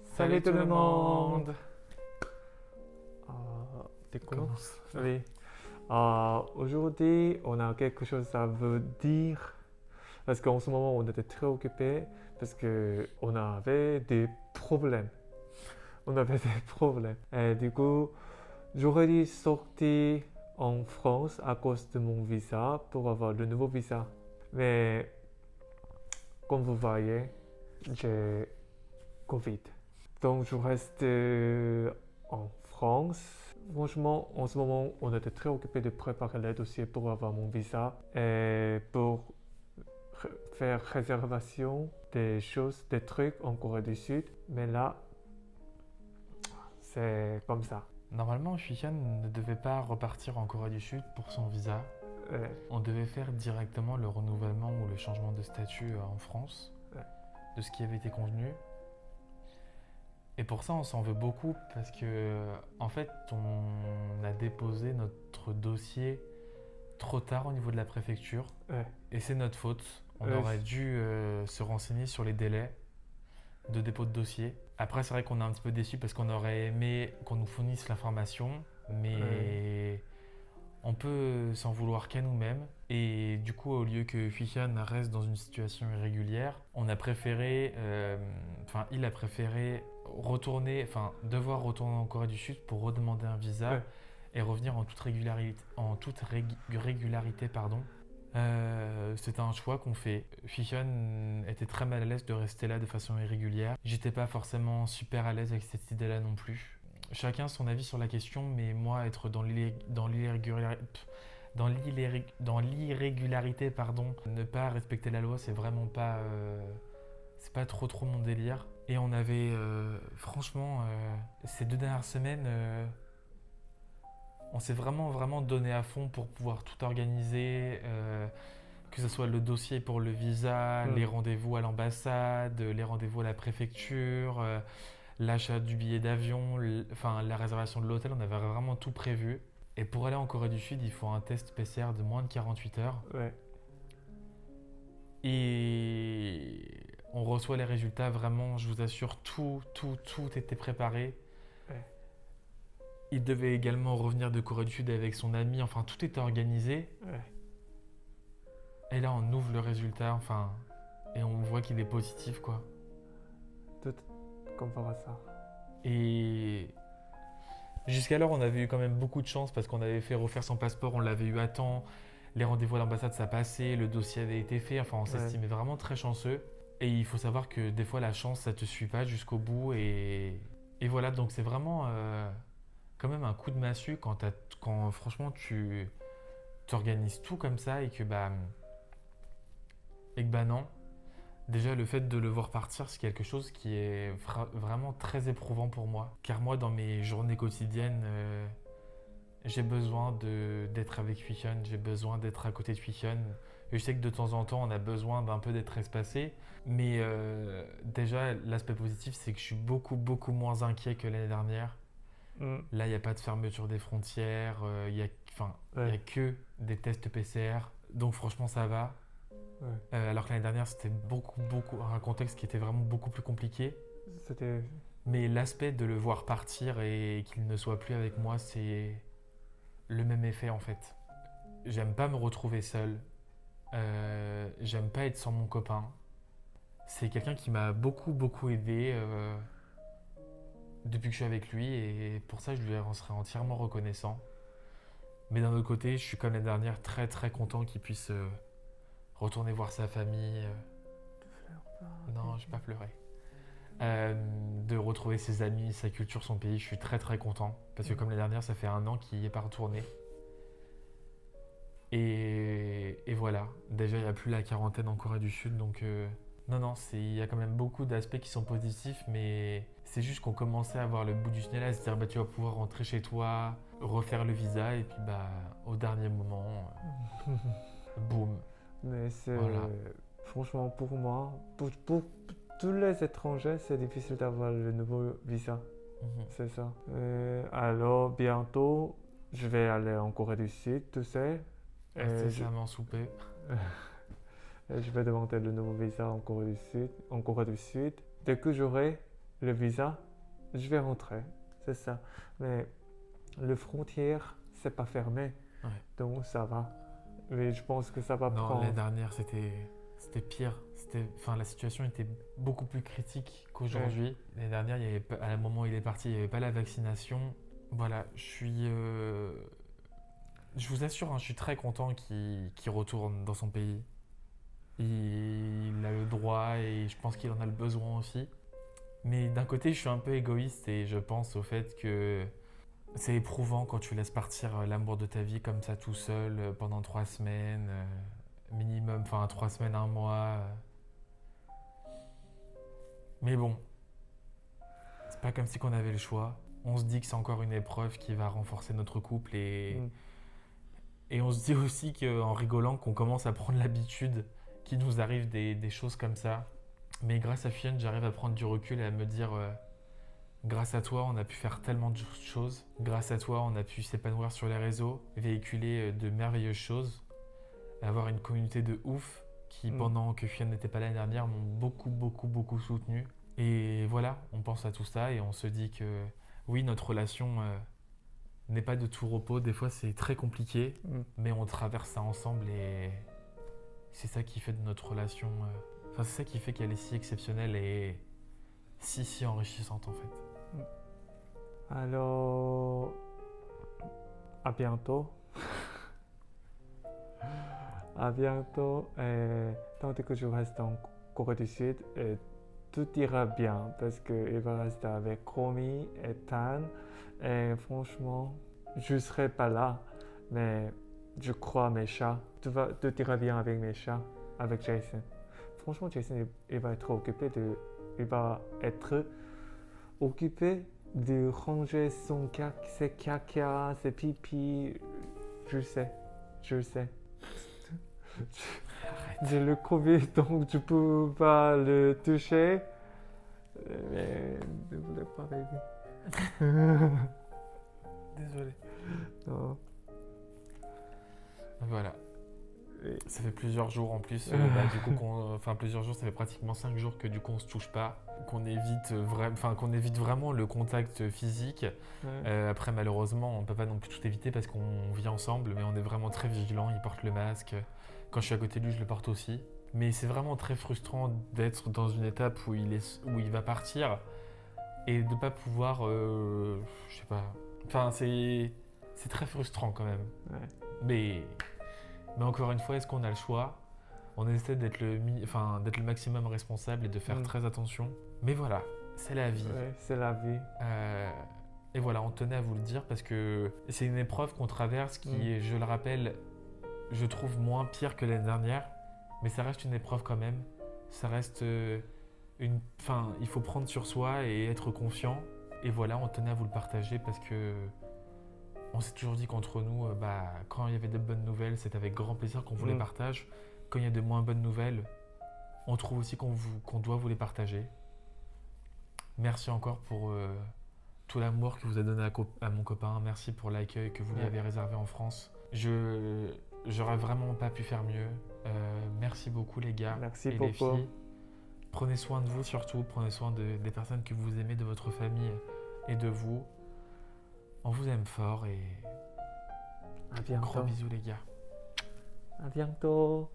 Salut tout le monde. Tu commences? Oui. Aujourd'hui, on a quelque chose à vous dire parce qu'en ce moment, on était très occupés parce qu'on avait des problèmes. On avait des problèmes. Et du coup, j'aurais dû sortir en France à cause de mon visa pour avoir le nouveau visa. Mais comme vous voyez, j'ai Covid. Donc je reste en France. Franchement, en ce moment, on était très occupé de préparer les dossiers pour avoir mon visa et pour faire réservation des choses, des trucs en Corée du Sud. Mais là, c'est comme ça. Normalement, Fujian ne devait pas repartir en Corée du Sud pour son visa. Euh, On devait faire directement le renouvellement ou le changement de statut en France, Ouais. de ce qui avait été convenu. Et pour ça, on s'en veut beaucoup parce que, en fait, on a déposé notre dossier trop tard au niveau de la préfecture. ouais. Et c'est notre faute. On Euh, aurait dû se renseigner sur les délais de dépôt de dossier. Après, c'est vrai qu'on est un petit peu déçus parce qu'on aurait aimé qu'on nous fournisse l'information, mais on peut s'en vouloir qu'à nous-mêmes. Et du coup, au lieu que Fujian reste dans une situation irrégulière, on a préféré, il a préféré devoir retourner en Corée du Sud pour redemander un visa Ouais. et revenir en toute régularité, pardon. C'était un choix qu'on fait. Fujian était très mal à l'aise de rester là de façon irrégulière. J'étais pas forcément super à l'aise avec cette idée-là non plus. Chacun son avis sur la question, mais moi, être dans l'irrégularité, pardon, ne pas respecter la loi, c'est vraiment pas, c'est pas trop mon délire. Et on avait, franchement, ces 2 dernières semaines, on s'est vraiment donné à fond pour pouvoir tout organiser, que ce soit le dossier pour le visa, Hmm. les rendez-vous à l'ambassade, les rendez-vous à la préfecture, l'achat du billet d'avion, la réservation de l'hôtel, on avait vraiment tout prévu. Et pour aller en Corée du Sud, il faut un test PCR de moins de 48 heures. Ouais. Et on reçoit les résultats, vraiment, je vous assure, tout était préparé. Ouais. Il devait également revenir de Corée du Sud avec son ami, enfin tout était organisé. Ouais. Et là, on ouvre le résultat, et on voit qu'il est positif, quoi. Tout comme par hasard. Et jusqu'alors, on avait eu quand même beaucoup de chance parce qu'on avait fait refaire son passeport, on l'avait eu à temps, les rendez-vous à l'ambassade, ça passait, le dossier avait été fait, on Ouais. s'estimait vraiment très chanceux. Et il faut savoir que des fois, la chance, ça te suit pas jusqu'au bout. Et voilà, donc c'est vraiment quand même un coup de massue quand franchement tu organises tout comme ça et que non. Déjà, le fait de le voir partir, c'est quelque chose qui est vraiment très éprouvant pour moi. Car moi, dans mes journées quotidiennes, j'ai besoin d'être avec Fujian, j'ai besoin d'être à côté de Fujian. Je sais que de temps en temps, on a besoin d'un peu d'être espacé. Mais déjà, l'aspect positif, c'est que je suis beaucoup moins inquiet que l'année dernière. Hmm. Là, il n'y a pas de fermeture des frontières, il y a Ouais. que des tests PCR. Donc franchement, ça va. Ouais. Alors que l'année dernière, c'était un contexte qui était vraiment beaucoup plus compliqué. C'était. Mais l'aspect de le voir partir et qu'il ne soit plus avec moi, c'est le même effet en fait. J'aime pas me retrouver seul. J'aime pas être sans mon copain. C'est quelqu'un qui m'a beaucoup aidé depuis que je suis avec lui et pour ça, je lui en serais entièrement reconnaissant. Mais d'un autre côté, je suis comme l'année dernière très content qu'il puisse retourner voir sa famille. Non, je vais pas pleurer. De retrouver ses amis, sa culture, son pays. Je suis très content. Parce que comme l'année dernière, ça fait 1 an qu'il n'y est pas retourné. Et voilà. Déjà, il n'y a plus la quarantaine en Corée du Sud. Donc, non, il y a quand même beaucoup d'aspects qui sont positifs. Mais c'est juste qu'on commençait à voir le bout du tunnel, à se dire, bah, tu vas pouvoir rentrer chez toi, refaire le visa. Et puis, bah, au dernier moment, boum. Mais c'est. Voilà. Franchement, pour moi, pour tous les étrangers, c'est difficile d'avoir le nouveau visa. Mhm. C'est ça. Alors, bientôt, je vais aller en Corée du Sud, tu sais. Incessamment sous peu. Et je vais demander le nouveau visa en Corée du Sud. En Corée du Sud. Dès que j'aurai le visa, je vais rentrer, c'est ça. Mais les frontières, c'est pas fermé, Ouais. donc ça va. Mais je pense que ça va Non, prendre. l'année dernière, c'était pire. Enfin, la situation était beaucoup plus critique qu'aujourd'hui. L'année dernière, à un moment où il est parti, il n'y avait pas la vaccination. Voilà, je vous assure, hein, je suis très content qu'il retourne dans son pays. Il a le droit et je pense qu'il en a le besoin aussi. Mais d'un côté, je suis un peu égoïste et je pense au fait que c'est éprouvant quand tu laisses partir l'amour de ta vie comme ça tout seul pendant 3 semaines, minimum, enfin 3 semaines, un mois. Mais bon, c'est pas comme si qu'on avait le choix. On se dit que c'est encore une épreuve qui va renforcer notre couple Mm. et on se dit aussi qu'en rigolant qu'on commence à prendre l'habitude qu'il nous arrive des choses comme ça. Mais grâce à Fion, j'arrive à prendre du recul et à me dire grâce à toi, on a pu faire tellement de choses. Grâce à toi, on a pu s'épanouir sur les réseaux, véhiculer de merveilleuses choses, avoir une communauté de ouf qui, pendant que Fion n'était pas l'année dernière, m'ont beaucoup soutenu. Et voilà, on pense à tout ça et on se dit que oui, notre relation n'est pas de tout repos. Des fois, c'est très compliqué, mais on traverse ça ensemble et c'est ça qui fait de notre relation. Enfin, c'est ça qui fait qu'elle est si exceptionnelle et si enrichissante en fait. Alors, à bientôt. À bientôt. Et tant que je reste en Corée du Sud, tout ira bien parce qu'il va rester avec Romy et Tan. Et franchement, je ne serai pas là, mais je crois à mes chats. Tout ira bien avec mes chats, avec Jason. Franchement, Jason, il va être occupé de ranger ses caca, ses pipi. Je sais. J'ai le Covid, donc je peux pas le toucher. Mais ne voulez pas, baby. Désolé. Non. Voilà. Et- Ça fait plusieurs jours en plus. Du coup, enfin plusieurs jours, ça fait pratiquement 5 jours que du coup on se touche pas, qu'on évite vraiment le contact physique. Ouais. Après, malheureusement, on peut pas non plus tout éviter parce qu'on vit ensemble, mais on est vraiment très vigilant. Il porte le masque. Quand je suis à côté de lui, je le porte aussi. Mais c'est vraiment très frustrant d'être dans une étape où il va partir et de pas pouvoir, je sais pas. Enfin, c'est très frustrant quand même. Ouais. Mais encore une fois, est-ce qu'on a le choix? On essaie d'être d'être le maximum responsable et de faire très attention. Mais voilà, c'est la vie. Ouais, c'est la vie. Et voilà, on tenait à vous le dire parce que c'est une épreuve qu'on traverse qui est, je le rappelle, je trouve moins pire que l'année dernière. Mais ça reste une épreuve quand même. Ça reste il faut prendre sur soi et être confiant. Et voilà, on tenait à vous le partager parce que on s'est toujours dit qu'entre nous, quand il y avait de bonnes nouvelles, c'est avec grand plaisir qu'on vous les partage. Quand il y a de moins bonnes nouvelles, on trouve aussi qu'on doit vous les partager. Merci encore pour tout l'amour que vous avez donné à mon copain. Merci pour l'accueil que vous lui avez réservé en France. J'aurais vraiment pas pu faire mieux. Merci beaucoup les gars et les filles. Prenez soin de vous surtout. Prenez soin des personnes que vous aimez, de votre famille et de vous. On vous aime fort et À bientôt. gros bisous les gars. À bientôt.